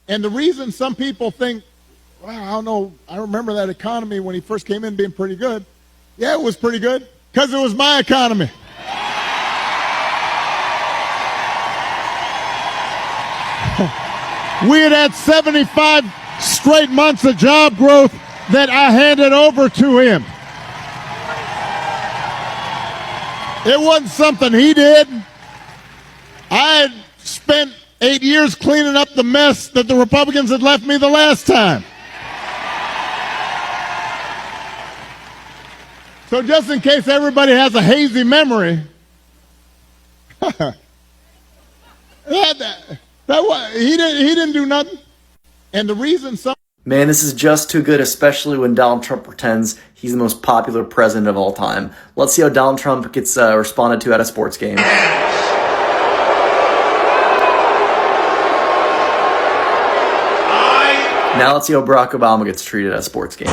And the reason some people think, well, I don't know, I remember that economy when he first came in being pretty good. Yeah, it was pretty good, because it was my economy. We had 75 straight months of job growth that I handed over to him. It wasn't something he did. I had spent 8 years cleaning up the mess that the Republicans had left me the last time. So just in case everybody has a hazy memory, he didn't do nothing. And the reason some... Man, this is just too good, especially when Donald Trump pretends he's the most popular president of all time. Let's see how Donald Trump gets responded to at a sports game. Now let's see how Barack Obama gets treated at a sports game.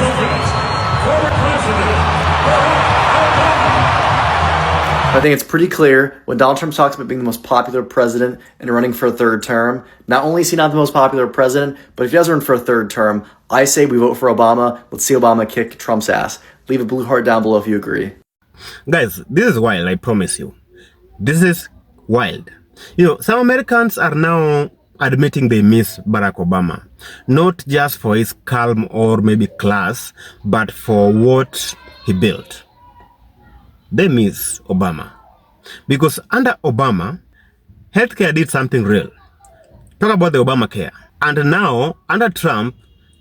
I think it's pretty clear when Donald Trump talks about being the most popular president and running for a third term, not only is he not the most popular president, but if he does run for a third term, I say we vote for Obama. Let's see Obama kick Trump's ass. Leave a blue heart down below if you agree. Guys, this is wild, I promise you. This is wild. You know, some Americans are now admitting they miss Barack Obama. Not just for his calm or maybe class, but for what he built. They miss Obama. Because under Obama, healthcare did something real. Talk about the Obamacare. And now, under Trump,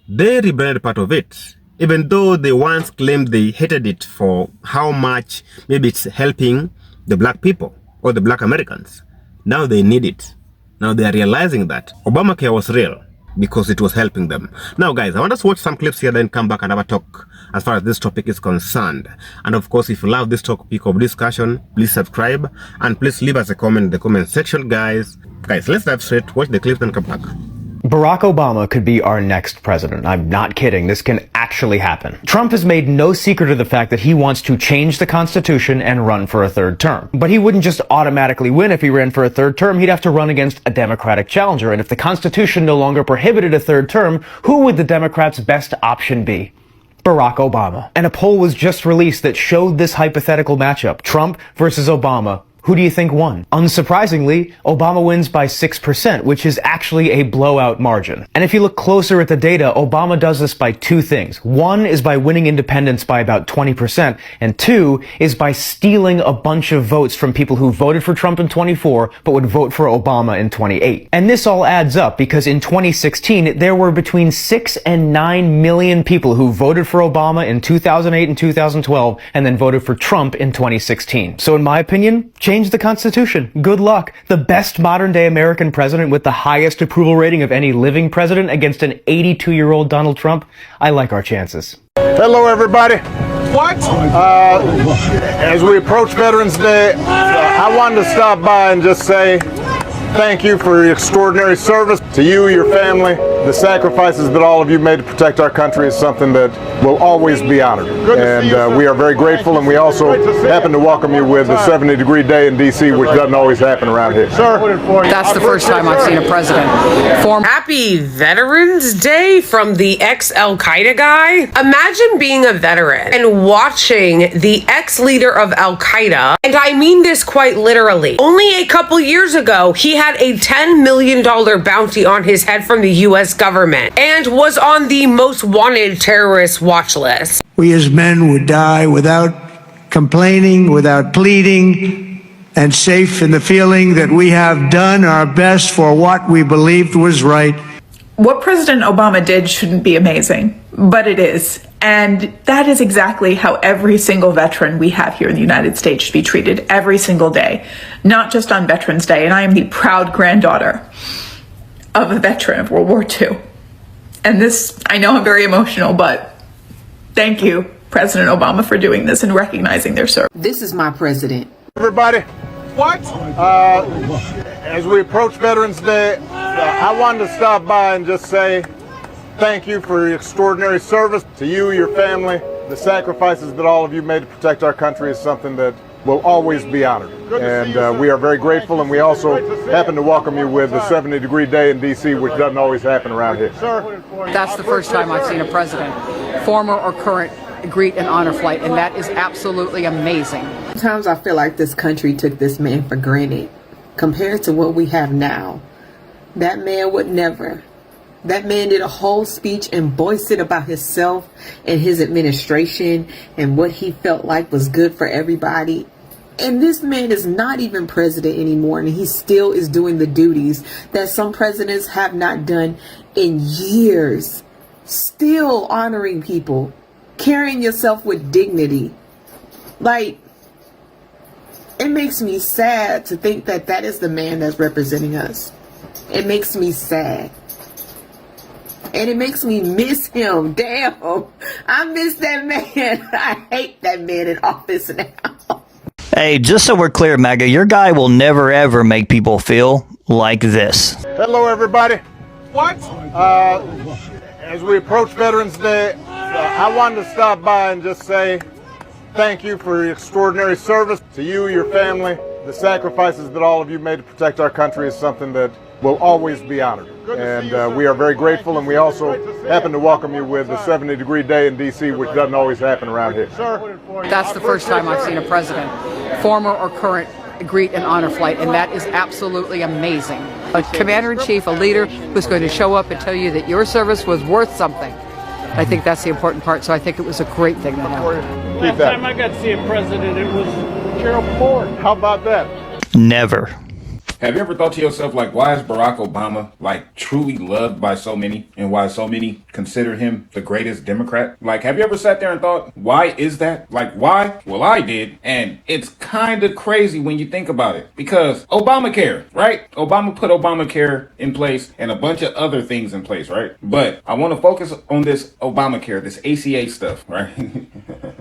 they rebranded part of it. Even though they once claimed they hated it for how much maybe it's helping the black people or the black Americans. Now they need it. Now they are realizing that Obamacare was real because it was helping them. Now guys, I want us to watch some clips here, then come back and have a talk as far as this topic is concerned. And of course, if you love this topic of discussion, please subscribe and please leave us a comment in the comment section, guys. Guys, let's dive straight, watch the clips, then come back. Barack Obama could be our next president. I'm not kidding. This can actually happen. Trump has made no secret of the fact that he wants to change the Constitution and run for a third term. But he wouldn't just automatically win if he ran for a third term. He'd have to run against a Democratic challenger. And if the Constitution no longer prohibited a third term, who would the Democrats' best option be? Barack Obama. And a poll was just released that showed this hypothetical matchup, Trump versus Obama. Who do you think won? Unsurprisingly, Obama wins by 6%, which is actually a blowout margin. And if you look closer at the data, Obama does this by two things. One is by winning independents by about 20%, and two is by stealing a bunch of votes from people who voted for Trump in 24, but would vote for Obama in 28. And this all adds up because in 2016, there were between 6 and 9 million people who voted for Obama in 2008 and 2012, and then voted for Trump in 2016. So in my opinion, change the Constitution. Good luck. The best modern-day American president with the highest approval rating of any living president against an 82-year-old Donald Trump. I like our chances. Hello, everybody. What? As we approach Veterans Day, I wanted to stop by and just say thank you for your extraordinary service. To you, your family, the sacrifices that all of you made to protect our country is something that will always be honored. And we are very grateful, and we also happen to welcome you with a 70-degree day in D.C., which doesn't always happen around here. Sir? That's the first time I've seen a president form. Happy Veterans Day from the ex-Al-Qaeda guy. Imagine being a veteran and watching the ex-leader of Al-Qaeda, and I mean this quite literally. Only a couple years ago, he had a $10 million bounty on his head from the U.S. government and was on the most wanted terrorist watch list. We as men would die without complaining, without pleading, and safe in the feeling that we have done our best for what we believed was right. What President Obama did shouldn't be amazing, but it is. And that is exactly how every single veteran we have here in the United States should be treated every single day, not just on Veterans Day. And I am the proud granddaughter of a veteran of World War II. And this, I know I'm very emotional, but thank you, President Obama, for doing this and recognizing their service. This is my president. Everybody. What? As we approach Veterans Day, I wanted to stop by and just say thank you for your extraordinary service. To you, your family, the sacrifices that all of you made to protect our country is something that will always be honored. And we are very grateful, and we also happen to welcome you with the 70-degree day in D.C., which doesn't always happen around here. Sir? That's the first time I've seen a president, former or current, greet and honor flight, and that is absolutely amazing. Sometimes I feel like this country took this man for granted compared to what we have now. That man would never. That man did a whole speech and boasted about himself and his administration and what he felt like was good for everybody. And this man is not even president anymore, and he still is doing the duties that some presidents have not done in years. Still honoring people, carrying yourself with dignity. Like, it makes me sad to think that that is the man that's representing us. It makes me sad. And it makes me miss him. Damn. I miss that man. I hate that man in office now. Hey, just so we're clear, MAGA, your guy will never ever make people feel like this. Hello, everybody. What? As we approach Veterans Day, I wanted to stop by and just say thank you for your extraordinary service. To you, your family, the sacrifices that all of you made to protect our country is something that will always be honored. And we are very grateful, and we also happen to welcome you with the 70-degree day in D.C., which doesn't always happen around here. Sir? That's the first time I've seen a president, former or current, greet and honor flight, and that is absolutely amazing. A commander-in-chief, a leader who's going to show up and tell you that your service was worth something. I think that's the important part, so I think it was a great thing to know. Last time I got to see a president, it was Gerald Ford. How about that? Never. Have you ever thought to yourself, like, why is Barack Obama, like, truly loved by so many, and why so many consider him the greatest Democrat? Like, have you ever sat there and thought, why is that? Like, why? Well, I did, and it's kind of crazy when you think about it, because Obamacare, right? Obama put Obamacare in place and a bunch of other things in place, right? But I want to focus on this Obamacare, this ACA stuff, right?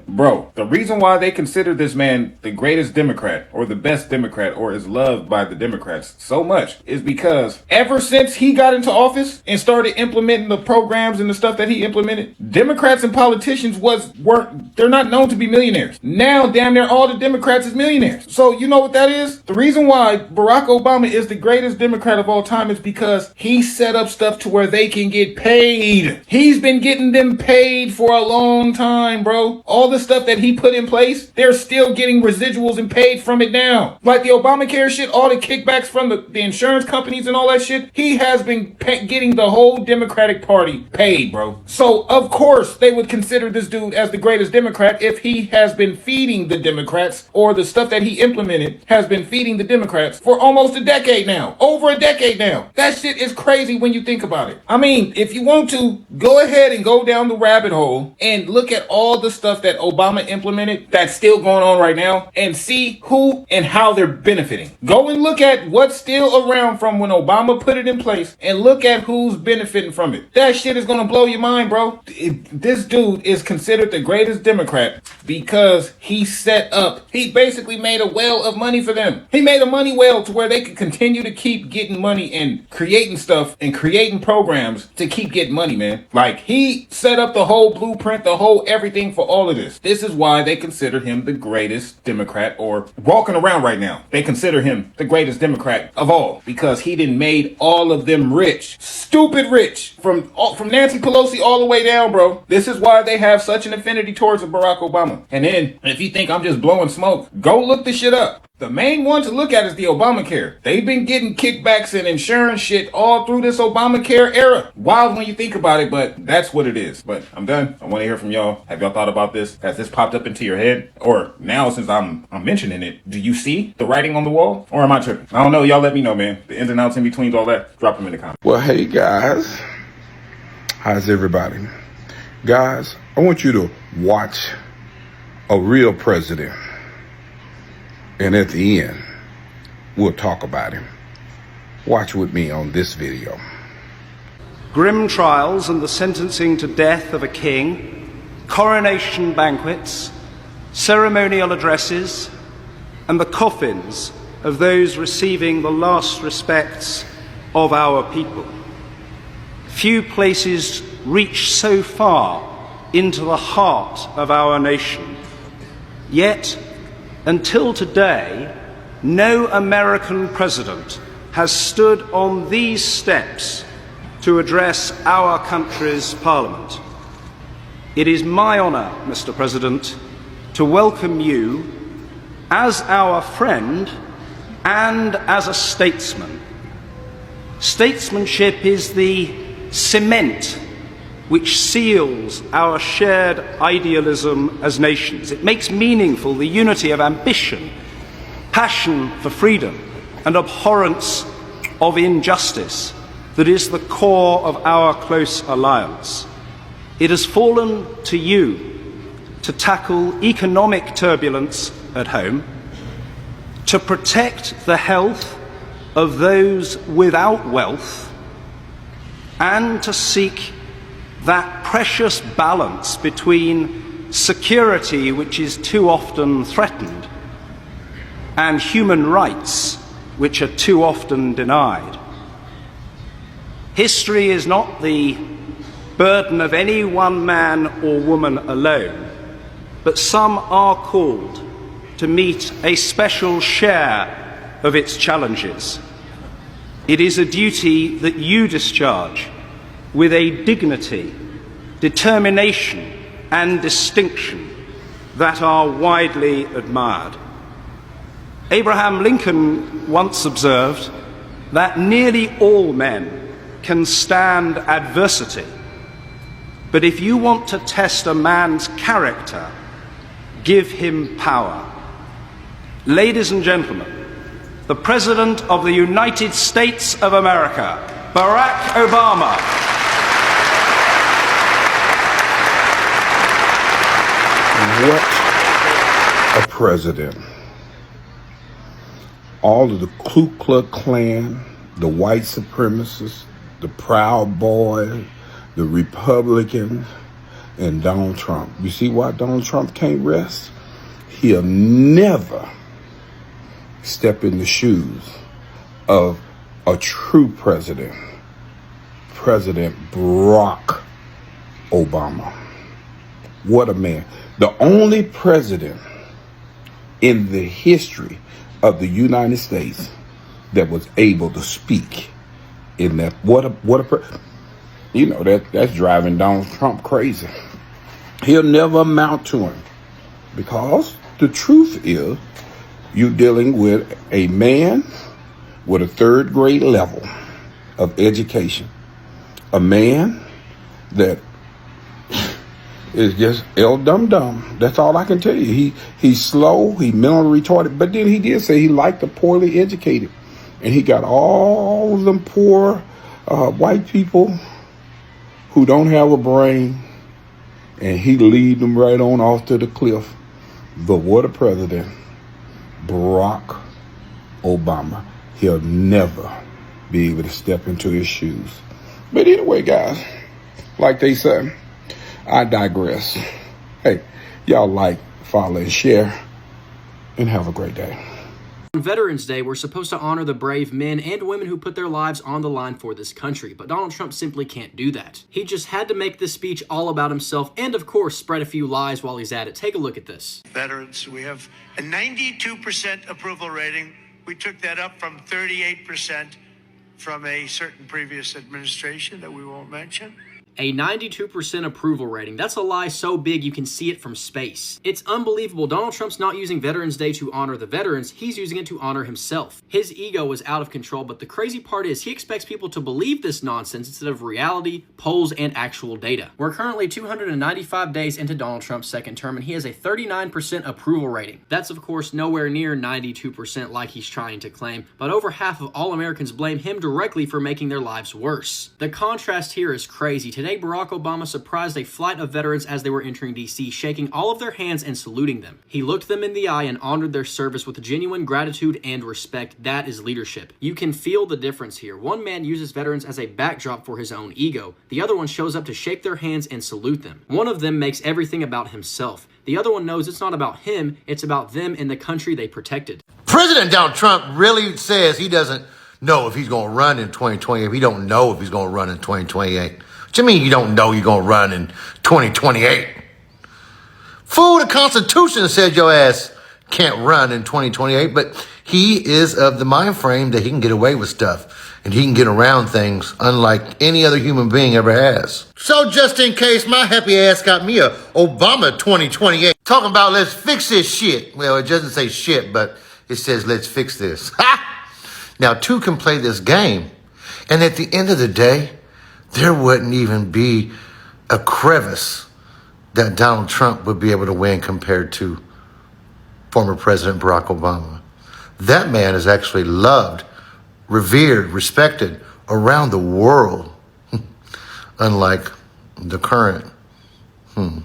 Bro, the reason why they consider this man the greatest Democrat or the best Democrat or is loved by the Democrats so much is because ever since he got into office and started implementing the programs and the stuff that he implemented, Democrats and politicians they're not known to be millionaires. Now, damn near all the Democrats is millionaires. So you know what that is? The reason why Barack Obama is the greatest Democrat of all time is because he set up stuff to where they can get paid. He's been getting them paid for a long time, bro. All the stuff that he put in place, they're still getting residuals and paid from it now. Like the Obamacare shit, all the kickbacks from the insurance companies and all that shit, he has been getting the whole Democratic Party paid, bro. So, of course, they would consider this dude as the greatest Democrat if he has been feeding the Democrats, or the stuff that he implemented has been feeding the Democrats for almost a decade now. Over a decade now. That shit is crazy when you think about it. I mean, if you want to, go ahead and go down the rabbit hole and look at all the stuff that Obama implemented that's still going on right now and see who and how they're benefiting. Go and look at what's still around from when Obama put it in place and look at who's benefiting from it. That shit is gonna blow your mind, bro. This dude is considered the greatest Democrat because he basically made a well of money for them. He made a money well to where they could continue to keep getting money and creating stuff and creating programs to keep getting money, man. Like, he set up the whole blueprint, the whole everything for all of this. This is why they consider him the greatest Democrat, or walking around right now, they consider him the greatest Democrat of all, because he done made all of them rich, stupid rich, from Nancy Pelosi all the way down, bro. This is why they have such an affinity towards Barack Obama. And then, if you think I'm just blowing smoke, go look the shit up. The main one to look at is the Obamacare. They've been getting kickbacks and insurance shit all through this Obamacare era. Wild when you think about it, but that's what it is. But I'm done. I want to hear from y'all. Have y'all thought about this? Has this popped up into your head? Or now, since I'm mentioning it, do you see the writing on the wall? Or am I tripping? I don't know. Y'all let me know, man. The ins and outs in between all that, drop them in the comments. Well, hey, guys. How's everybody? Guys, I want you to watch a real president. And at the end, we'll talk about him. Watch with me on this video. Grim trials and the sentencing to death of a king, coronation banquets, ceremonial addresses, and the coffins of those receiving the last respects of our people. Few places reach so far into the heart of our nation. Yet, Until today, no American president has stood on these steps to address our country's parliament. It is my honour, Mr. President, to welcome you as our friend and as a statesman. Statesmanship is the cement which seals our shared idealism as nations. It makes meaningful the unity of ambition, passion for freedom, and abhorrence of injustice that is the core of our close alliance. It has fallen to you to tackle economic turbulence at home, to protect the health of those without wealth, and to seek that precious balance between security, which is too often threatened, and human rights, which are too often denied. History is not the burden of any one man or woman alone, but some are called to meet a special share of its challenges. It is a duty that you discharge with a dignity, determination, and distinction that are widely admired. Abraham Lincoln once observed that nearly all men can stand adversity, but if you want to test a man's character, give him power. Ladies and gentlemen, the President of the United States of America, Barack Obama. What a president. All of the Ku Klux Klan, the white supremacists, the Proud Boys, the Republicans, and Donald Trump. You see why Donald Trump can't rest? He'll never step in the shoes of a true president, President Barack Obama. What a man. The only president in the history of the United States that was able to speak in that. You know, that's driving Donald Trump crazy. He'll never amount to him, because the truth is you're dealing with a man with a third grade level of education, a man that is just dum-dum. That's all I can tell you. He's slow, he's mentally retarded, but then he did say he liked the poorly educated, and he got all of them poor white people who don't have a brain, and he lead them right on off to the cliff. But what a president, Barack Obama. He'll never be able to step into his shoes. But anyway, guys, like they say, I digress. Hey, y'all like, follow, and share, and have a great day. On Veterans Day, we're supposed to honor the brave men and women who put their lives on the line for this country, but Donald Trump simply can't do that. He just had to make this speech all about himself and, of course, spread a few lies while he's at it. Take a look at this. Veterans, we have a 92% approval rating. We took that up from 38% from a certain previous administration that we won't mention. A 92% approval rating. That's a lie so big you can see it from space. It's unbelievable. Donald Trump's not using Veterans Day to honor the veterans. He's using it to honor himself. His ego is out of control, but the crazy part is he expects people to believe this nonsense instead of reality, polls, and actual data. We're currently 295 days into Donald Trump's second term, and he has a 39% approval rating. That's, of course, nowhere near 92% like he's trying to claim, but over half of all Americans blame him directly for making their lives worse. The contrast here is crazy. Today, Barack Obama surprised a flight of veterans as they were entering D.C., shaking all of their hands and saluting them. He looked them in the eye and honored their service with genuine gratitude and respect. That is leadership. You can feel the difference here. One man uses veterans as a backdrop for his own ego. The other one shows up to shake their hands and salute them. One of them makes everything about himself. The other one knows it's not about him, it's about them and the country they protected. President Donald Trump really says he doesn't know if he's going to run in 2028. He don't know if he's going to run in 2028. What you mean you don't know you're going to run in 2028? Fool, the Constitution said your ass can't run in 2028, but he is of the mind frame that he can get away with stuff and he can get around things unlike any other human being ever has. So just in case, my happy ass got me a Obama 2028 talking about let's fix this shit. Well, it doesn't say shit, but it says let's fix this. Ha! Now, two can play this game, and at the end of the day, there wouldn't even be a crevice that Donald Trump would be able to win compared to former President Barack Obama. That man is actually loved, revered, respected around the world, unlike the current. How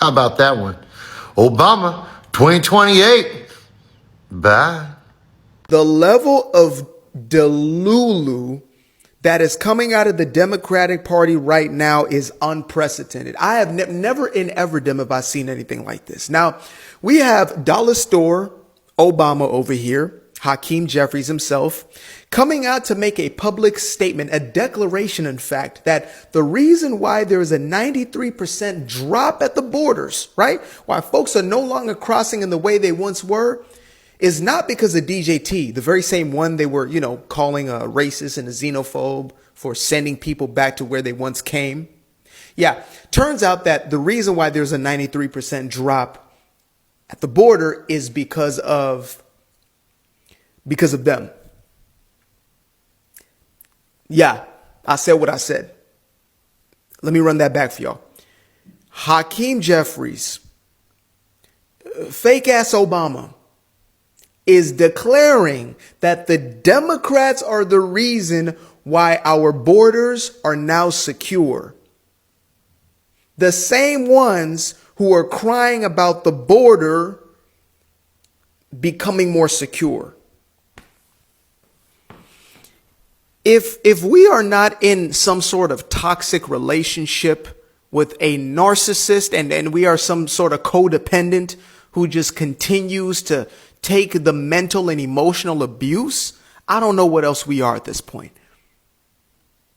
about that one? Obama, 2028. Bye. The level of delulu that is coming out of the Democratic Party right now is unprecedented. I have never in everdom have I seen anything like this. Now, we have Dollar Store Obama over here, Hakeem Jeffries himself, coming out to make a public statement, a declaration, in fact, that the reason why there is a 93% drop at the borders, right? Why folks are no longer crossing in the way they once were, is not because of DJT, the very same one they were, calling a racist and a xenophobe for sending people back to where they once came. Yeah, turns out that the reason why there's a 93% drop at the border is because of them. Yeah, I said what I said. Let me run that back for y'all. Hakeem Jeffries, fake ass Obama, is declaring that the Democrats are the reason why our borders are now secure. The same ones who are crying about the border becoming more secure. If we are not in some sort of toxic relationship with a narcissist and we are some sort of codependent who just continues to take the mental and emotional abuse, I don't know what else we are at this point.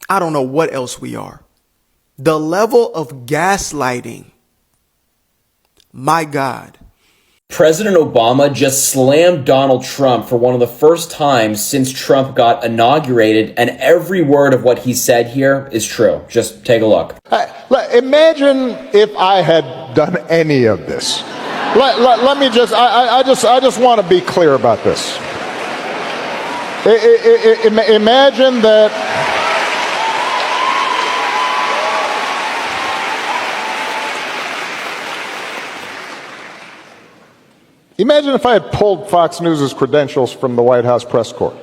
I don't know what else we are. The level of gaslighting, my God. President Obama just slammed Donald Trump for one of the first times since Trump got inaugurated, and every word of what he said here is true. Just take a look. Imagine if I had done any of this. Let me just, I just want to be clear about this. Imagine that Imagine if I had pulled Fox News' credentials from the White House press corps.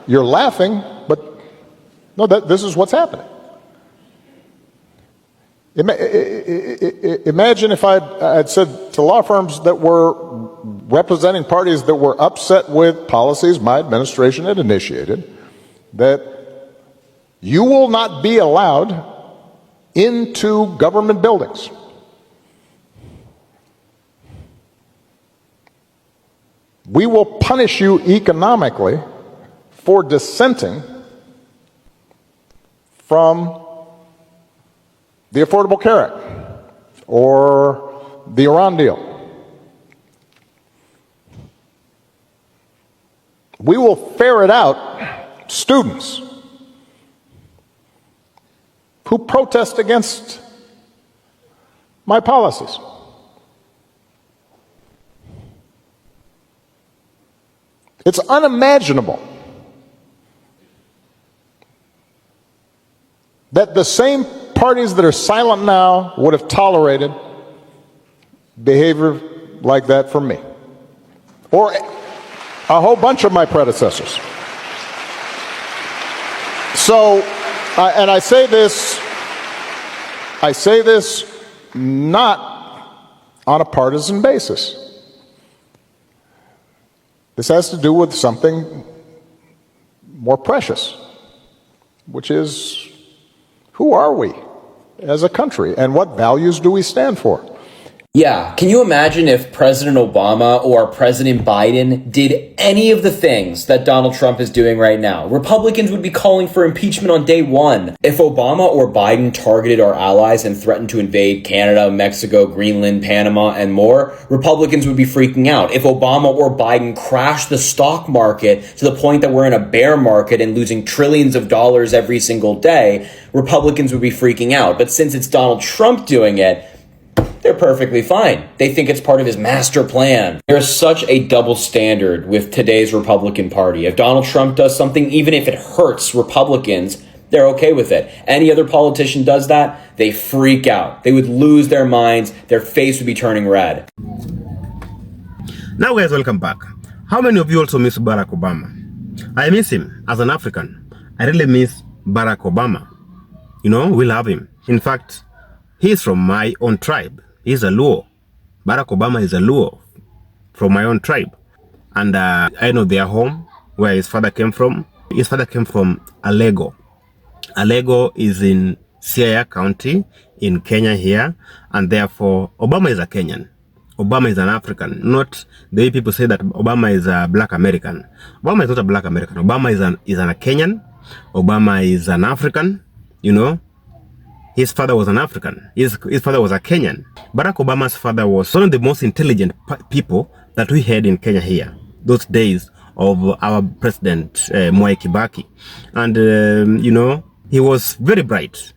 You're laughing, but no, this is what's happening. Imagine if I'd said to law firms that were representing parties that were upset with policies my administration had initiated, that you will not be allowed into government buildings. We will punish you economically for dissenting from the Affordable Care Act or the Iran deal. We will ferret out students who protest against my policies. It's unimaginable that the same parties that are silent now would have tolerated behavior like that from me or a whole bunch of my predecessors. So, and I say this not on a partisan basis. This has to do with something more precious, which is, who are we as a country and what values do we stand for? Yeah, can you imagine if President Obama or President Biden did any of the things that Donald Trump is doing right now? Republicans would be calling for impeachment on day one. If Obama or Biden targeted our allies and threatened to invade Canada, Mexico, Greenland, Panama, and more, Republicans would be freaking out. If Obama or Biden crashed the stock market to the point that we're in a bear market and losing trillions of dollars every single day, Republicans would be freaking out. But since it's Donald Trump doing it, they're perfectly fine. They think it's part of his master plan. There's such a double standard with today's Republican Party. If Donald Trump does something, even if it hurts Republicans, they're okay with it. Any other politician does that, they freak out. They would lose their minds. Their face would be turning red. Now guys, welcome back. How many of you also miss Barack Obama? I miss him as an African. I really miss Barack Obama. You know, we love him. In fact, he's from my own tribe. He's a Luo. Barack Obama is a Luo from my own tribe. And I know their home, where his father came from. His father came from Alego. Alego is in Siaya County in Kenya here. And therefore, Obama is a Kenyan. Obama is an African. Not the way people say that Obama is a black American. Obama is not a black American. Obama is a Kenyan. Obama is an African, you know. His father was an African. His father was a Kenyan. Barack Obama's father was one of the most intelligent people that we had in Kenya here. Those days of our president, MWHY Kibaki. And, you know, he was very bright.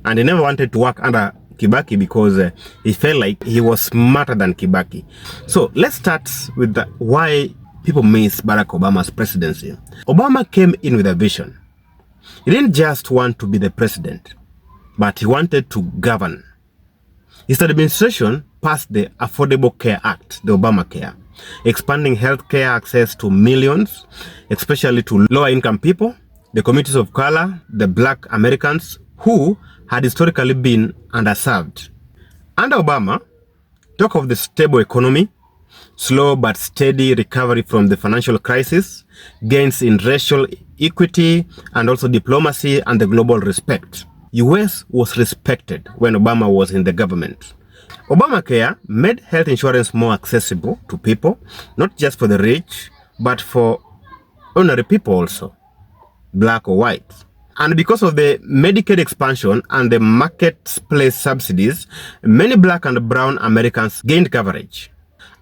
And he never wanted to work under Kibaki because he felt like he was smarter than Kibaki. So let's start with why people miss Barack Obama's presidency. Obama came in with a vision. He didn't just want to be the president, but he wanted to govern. His administration passed the Affordable Care Act, the Obamacare, expanding healthcare access to millions, especially to lower-income people, the communities of color, the black Americans who had historically been underserved. Under Obama, talk of the stable economy, slow but steady recovery from the financial crisis, gains in racial equity, and also diplomacy and the global respect. US was respected when Obama was in the government. Obamacare made health insurance more accessible to people, not just for the rich, but for ordinary people also, black or white. And because of the Medicaid expansion and the marketplace subsidies, many black and brown Americans gained coverage.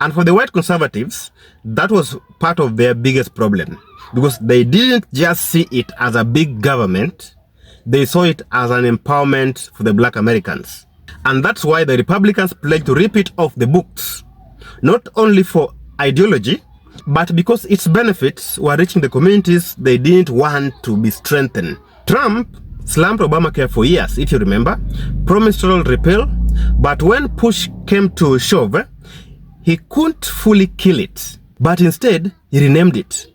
And for the white conservatives, that was part of their biggest problem, because they didn't just see it as a big government, they saw it as an empowerment for the black Americans. And that's why the Republicans pledged to rip it off the books, not only for ideology, but because its benefits were reaching the communities they didn't want to be strengthened. Trump slammed Obamacare for years, if you remember, promised total repeal, but when push came to shove, he couldn't fully kill it, but instead he renamed it.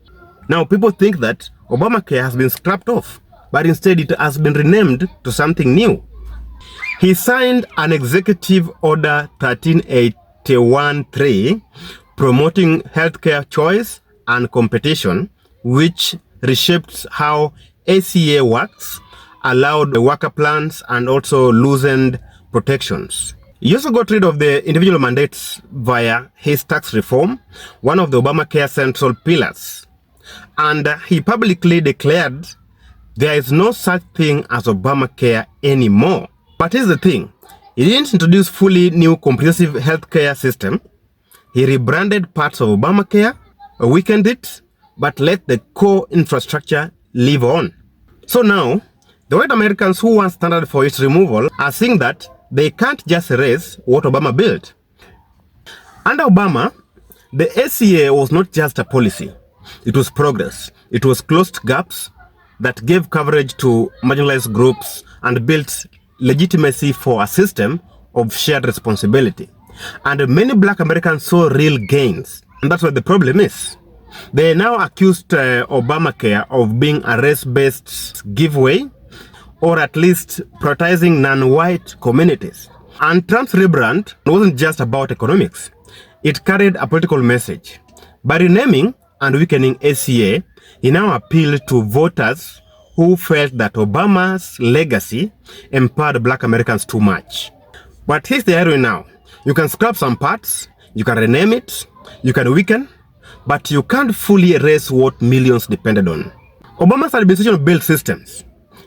Now people think that Obamacare has been scrapped off, but instead it has been renamed to something new. He signed an executive order 1381-3 promoting healthcare choice and competition, which reshaped how ACA works, allowed the worker plans, and also loosened protections. He also got rid of the individual mandates via his tax reform, one of the Obamacare central pillars. And he publicly declared there is no such thing as Obamacare anymore. But here's the thing, he didn't introduce fully new comprehensive healthcare system. He rebranded parts of Obamacare, weakened it, but let the core infrastructure live on. So now, the white Americans who want standard for its removal are seeing that they can't just erase what Obama built. Under Obama, the ACA was not just a policy, it was progress. It was closed gaps that gave coverage to marginalized groups and built legitimacy for a system of shared responsibility. And many black Americans saw real gains. And that's what the problem is. They now accused Obamacare of being a race-based giveaway, or at least prioritizing non-white communities. And Trump's rebrand wasn't just about economics. It carried a political message. By renaming and weakening ACA, he now appealed to voters who felt that Obama's legacy empowered black Americans too much. But here's the irony now. You can scrap some parts, you can rename it, you can weaken, but you can't fully erase what millions depended on. Obama's administration built systems.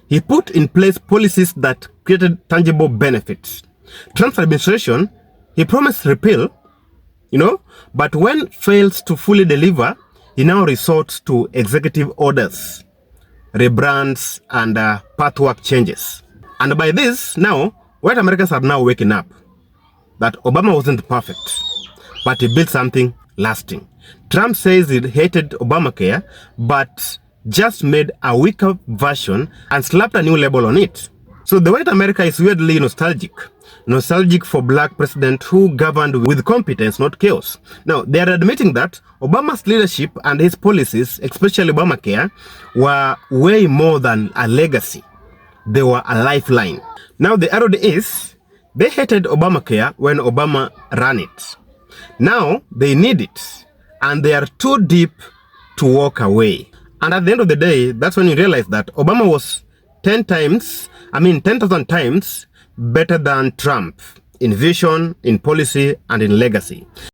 He put in place policies that created tangible benefits. Trump's administration, he promised repeal, but when fails to fully deliver, he now resorts to executive orders, rebrands, and pathwork changes. And by this, now, white Americans are now waking up that Obama wasn't perfect, but he built something lasting. Trump says he hated Obamacare, but just made a weaker version and slapped a new label on it. So the white America is weirdly nostalgic for black president who governed with competence, not chaos. Now, they are admitting that Obama's leadership and his policies, especially Obamacare, were way more than a legacy. They were a lifeline. Now, the irony is, they hated Obamacare when Obama ran it. Now, they need it, and they are too deep to walk away. And at the end of the day, that's when you realize that Obama was 10,000 times better than Trump in vision, in policy, and in legacy.